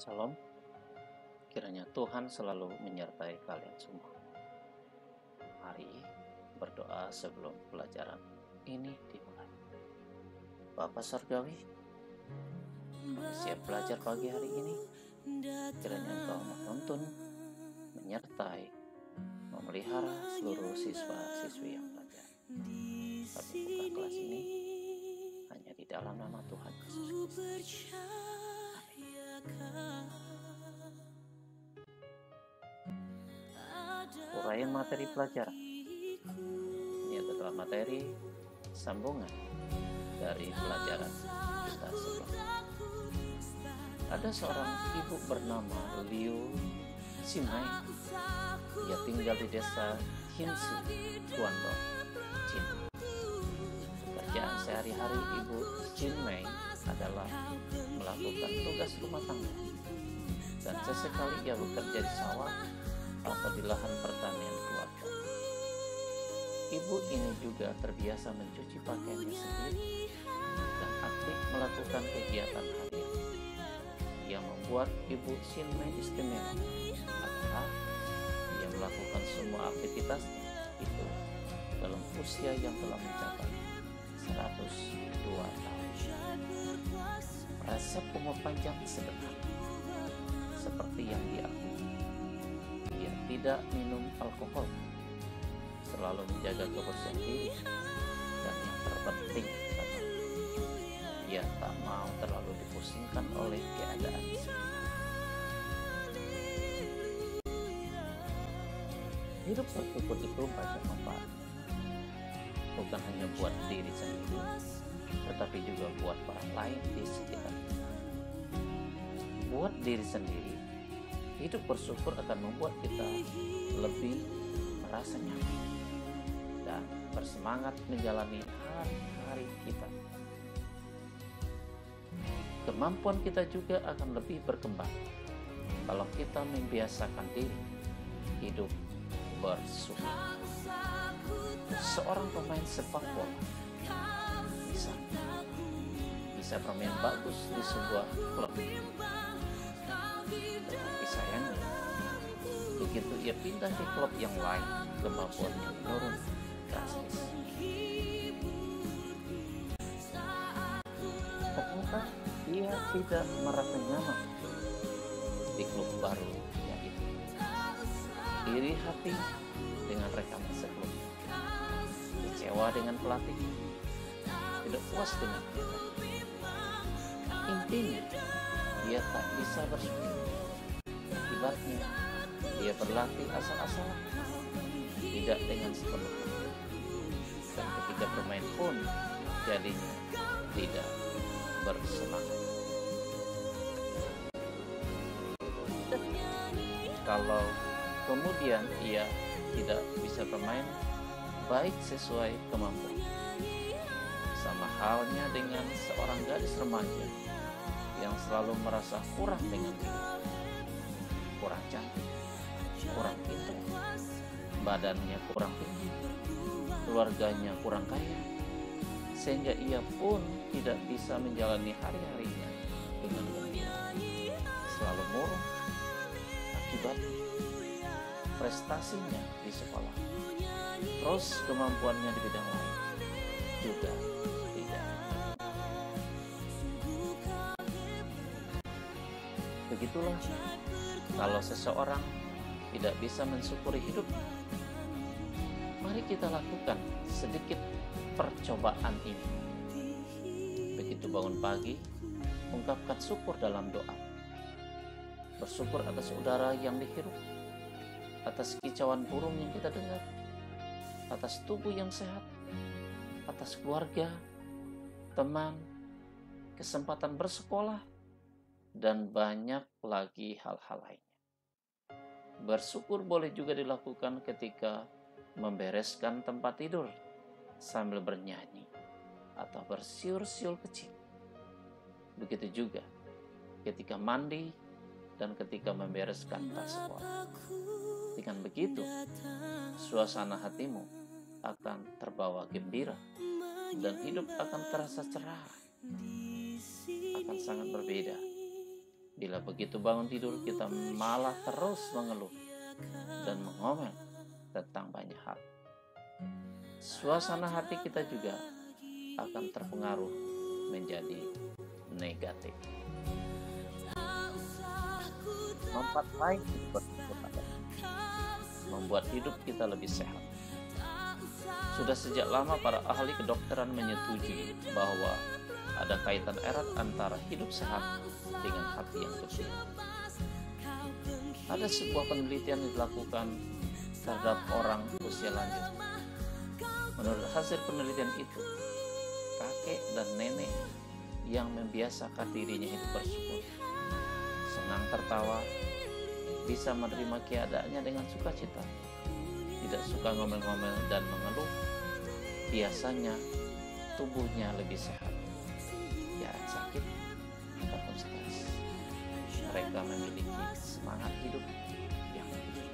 Salam, kiranya Tuhan selalu menyertai kalian semua. Mari berdoa sebelum pelajaran ini dimulai. Bapa Surgawi, kami siap belajar pagi hari ini. Kiranya Engkau menuntun, menyertai, memelihara seluruh siswa-siswi yang belajar. Kami buka kelas ini hanya di dalam nama Tuhan Yesus Kristus. Uraian materi pelajaran. Ini adalah materi sambungan dari pelajaran kita sebelumnya. Ada seorang ibu bernama Liu Xinmei. Ia tinggal di desa Hinsu, Guangdong, China. Pekerjaan sehari-hari Ibu Xinmei adalah melakukan tugas rumah tangga, dan sesekali ia bekerja di sawah atau di lahan pertanian keluarga. Ibu ini juga terbiasa mencuci pakaiannya sendiri dan aktif melakukan kegiatan harian. Yang membuat Ibu Xinmei istimewa adalah ia melakukan semua aktivitasnya itu dalam usia yang telah mencapai 102 tahun. Resep umur panjang sederhana, seperti yang diakui. Ia tidak minum alkohol, selalu menjaga kebersihan diri, dan yang terpenting adalah ia tak mau terlalu dipusingkan oleh keadaan sekitar. Hidup bersyukur itu banyak manfaat, bukan hanya buat diri sendiri, tetapi juga buat orang lain di sekitar kita. Buat diri sendiri, hidup bersyukur akan membuat kita lebih merasa nyaman dan bersemangat menjalani hari-hari kita. Kemampuan kita juga akan lebih berkembang kalau kita membiasakan diri hidup bersyukur. Seorang pemain sepak bola bisa bermain bagus di sebuah klub, tetapi sayangnya begitu ia pindah di klub yang lain, kemampuannya menurun drastis. Ternyata ia tidak merasa nyaman di klub barunya itu. Iri hati dengan rekan seklub, kecewa dengan pelatih, tidak puas dengan dia. Intinya, dia tak bisa bersyukur. Akibatnya, dia berlatih asal-asalan, tidak dengan sepenuh hati. Dan ketika bermain pun, jadinya tidak bersemangat. Kalau kemudian ia tidak bisa bermain baik sesuai kemampuan, sama halnya dengan seorang gadis remaja yang selalu merasa kurang dengan diri, kurang cantik, kurang pintar, badannya kurang tinggi, keluarganya kurang kaya, sehingga ia pun tidak bisa menjalani hari-harinya dengan gembira, selalu murung. Akibatnya, prestasinya di sekolah, terus kemampuannya di bidang lain juga tidak. Begitulah kalau seseorang tidak bisa mensyukuri hidup. Mari kita lakukan sedikit percobaan ini. Begitu bangun pagi, ungkapkan syukur dalam doa. Bersyukur atas udara yang dihirup, atas kicauan burung yang kita dengar, atas tubuh yang sehat, atas keluarga, teman, kesempatan bersekolah, dan banyak lagi hal-hal lainnya. Bersyukur boleh juga dilakukan ketika membereskan tempat tidur sambil bernyanyi atau bersiul-siul kecil. Begitu juga ketika mandi dan ketika membereskan tas sekolah. Dengan begitu, suasana hatimu akan terbawa gembira dan hidup akan terasa cerah, akan sangat berbeda Bila begitu bangun tidur, kita malah terus mengeluh dan mengomel tentang banyak hal. Suasana hati kita juga akan terpengaruh menjadi negatif. Manfaat lain bersyukur adalah membuat hidup kita lebih sehat. Sudah sejak lama para ahli kedokteran menyetujui bahwa ada kaitan erat antara hidup sehat dengan hati yang gembira. Ada sebuah penelitian yang dilakukan terhadap orang usia lanjut. Menurut hasil penelitian itu, kakek dan nenek yang membiasakan dirinya hidup bersyukur, senang tertawa, bisa menerima keadaannya dengan sukacita, tidak suka ngomel-ngomel dan mengeluh, biasanya tubuhnya lebih sehat, jarang sakit ataupun stres. Mereka memiliki semangat hidup yang tinggi.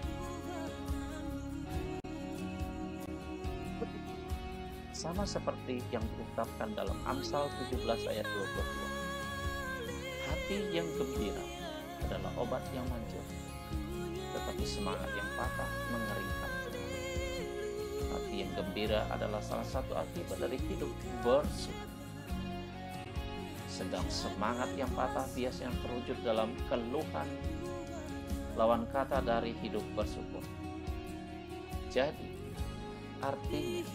Sama seperti yang diungkapkan dalam Amsal 17 ayat 22. Hati yang gembira adalah obat yang manjur, tetapi semangat yang patah mengeringkan tulang. Hati yang gembira adalah salah satu akibat dari hidup bersyukur. Sedang semangat yang patah biasanya terwujud dalam keluhan, lawan kata dari hidup bersyukur. Jadi, artinya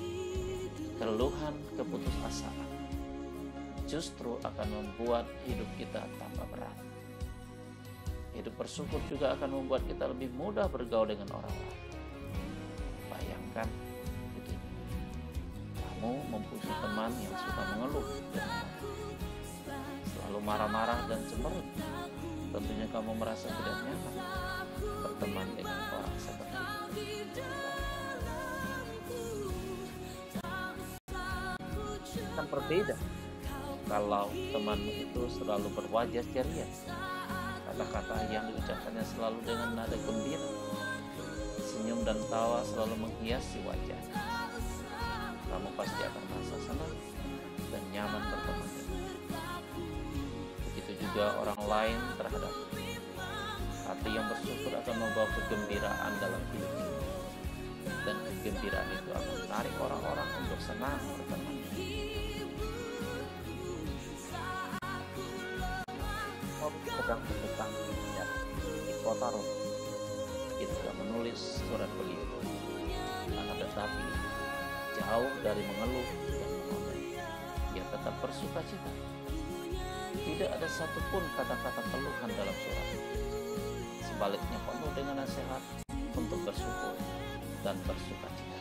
keluhan keputusasaan justru akan membuat hidup kita tambah berat. Hidup bersyukur juga akan membuat kita lebih mudah bergaul dengan orang lain. Bayangkan begini, kamu mempunyai teman yang suka mengeluh dan selalu marah-marah dan cemberut. Tentunya kamu merasa tidak nyaman berteman dengan orang seperti itu. Akan berbeda kalau temanmu itu selalu berwajah ceria, kata-kata yang diucapkannya selalu dengan nada gembira, senyum dan tawa selalu menghiasi wajah. Kamu pasti akan merasa senang dan nyaman berteman dengannya. Begitu juga orang lain terhadap hati yang bersyukur akan membawa kegembiraan dalam hidup ini, dan kegembiraan itu akan menarik orang-orang untuk senang berteman. Sedang bertentang di kota Roma. Ketika menulis surat beliau, akan tetapi jauh dari mengeluh dan mengomel, ia tetap bersukacita. Tidak ada satupun kata-kata keluhan dalam surat. Sebaliknya penuh dengan nasihat untuk bersyukur dan bersukacita.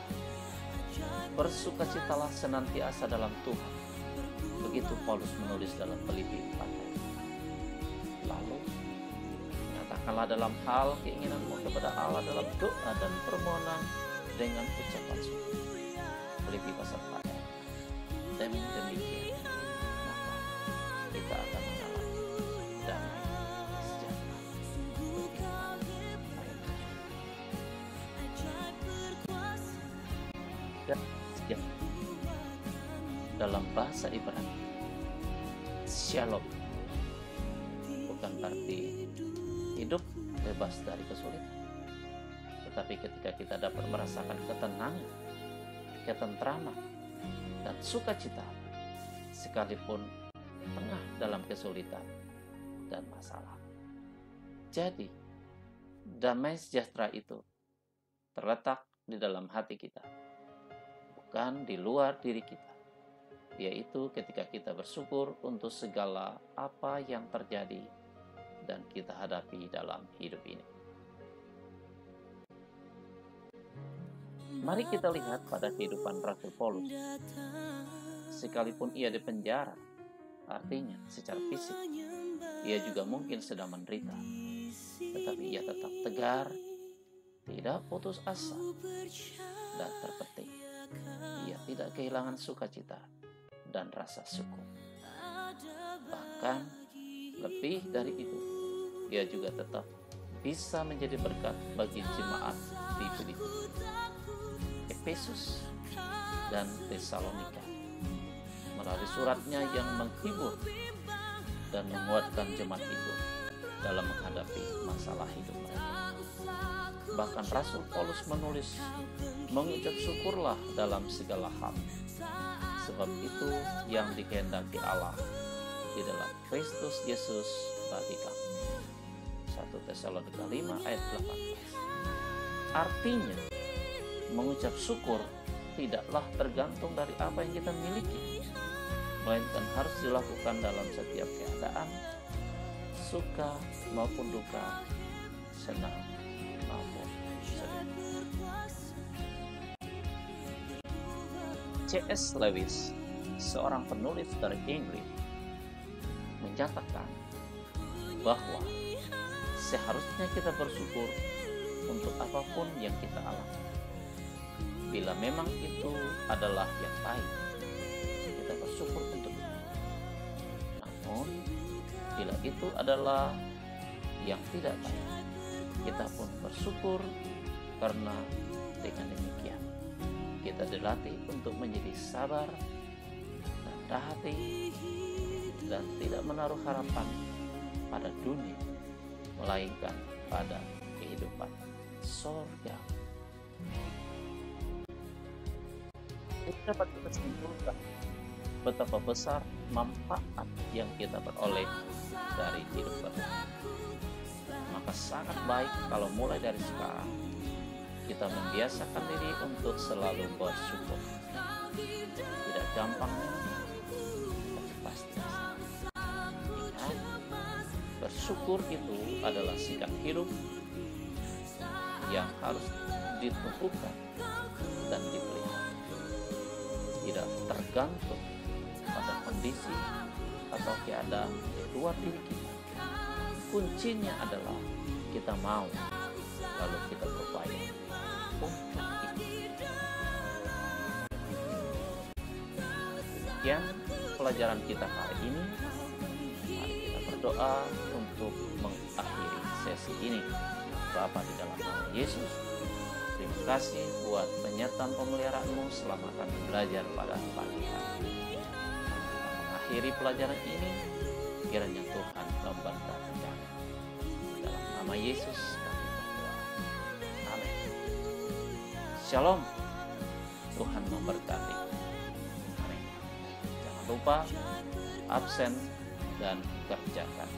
Bersukacitalah senantiasa dalam Tuhan. Begitu Paulus menulis dalam Filipi 4. Lalu, nyatakanlah dalam hal keinginanmu kepada Allah dalam doa dan permohonan dengan ucapan syukur. Filipi pasal 4. Demi demikian, maka kita akan mengalami damai sejahtera. Dan sejahtera dalam bahasa Ibrani, shalom, bukan berarti hidup bebas dari kesulitan, tetapi ketika kita dapat merasakan ketenangan, ketentraman, dan sukacita sekalipun tengah dalam kesulitan dan masalah. Jadi, damai sejahtera itu terletak di dalam hati kita, bukan di luar diri kita, yaitu ketika kita bersyukur untuk segala apa yang terjadi dan kita hadapi dalam hidup ini. Mari kita lihat pada kehidupan Rasul Paulus. Sekalipun ia dipenjara, artinya secara fisik, ia juga mungkin sedang menderita, tetapi ia tetap tegar, tidak putus asa, dan terpenting, ia tidak kehilangan sukacita dan rasa syukur. Bahkan lebih dari itu, ia juga tetap bisa menjadi berkat bagi jemaat di Filipi, Efesus, dan Tesalonika melalui suratnya yang menghibur dan menguatkan jemaat itu dalam menghadapi masalah hidup mereka. Bahkan Rasul Paulus menulis, mengucap syukurlah dalam segala hal, sebab itu yang dikehendaki Allah di dalam Kristus Yesus bagi kami. 1 Tesalonika 5 ayat 18. Artinya, mengucap syukur tidaklah tergantung dari apa yang kita miliki, melainkan harus dilakukan dalam setiap keadaan, suka maupun duka, senang maupun sedih. C.S. Lewis, seorang penulis dari Inggris, mencatatkan bahwa seharusnya kita bersyukur untuk apapun yang kita alami. Bila memang itu adalah yang baik, kita bersyukur untuk itu. Namun, bila itu adalah yang tidak baik, kita pun bersyukur, karena dengan demikian kita dilatih untuk menjadi sabar, rendah hati, dan tidak menaruh harapan pada dunia, melainkan pada kehidupan surga. Ini dapat kita simpulkan betapa besar manfaat yang kita peroleh dari hidup beriman. Maka sangat baik kalau mulai dari sekarang kita membiasakan diri untuk selalu bersyukur. Tidak gampang, tapi pasti. Ingat, bersyukur itu adalah sikap hidup yang harus ditumbuhkan dan dipelihara. Tidak tergantung pada kondisi atau keadaan di luar diri kita. Kuncinya adalah kita mau, lalu kita berupaya untuk itu. Sekian pelajaran kita hari ini. Mari kita berdoa untuk mengakhiri sesi ini. Bapa di dalam nama Yesus, terima kasih buat penyertaan pemeliharaanmu selama kami belajar pada pagi hari. Kita mengakhiri pelajaran ini, kiranya Tuhan memberkati kami. Dalam nama Yesus kami berdoa. Amin. Shalom. Tuhan memberkati. Amin. Jangan lupa absen dan kerjakan.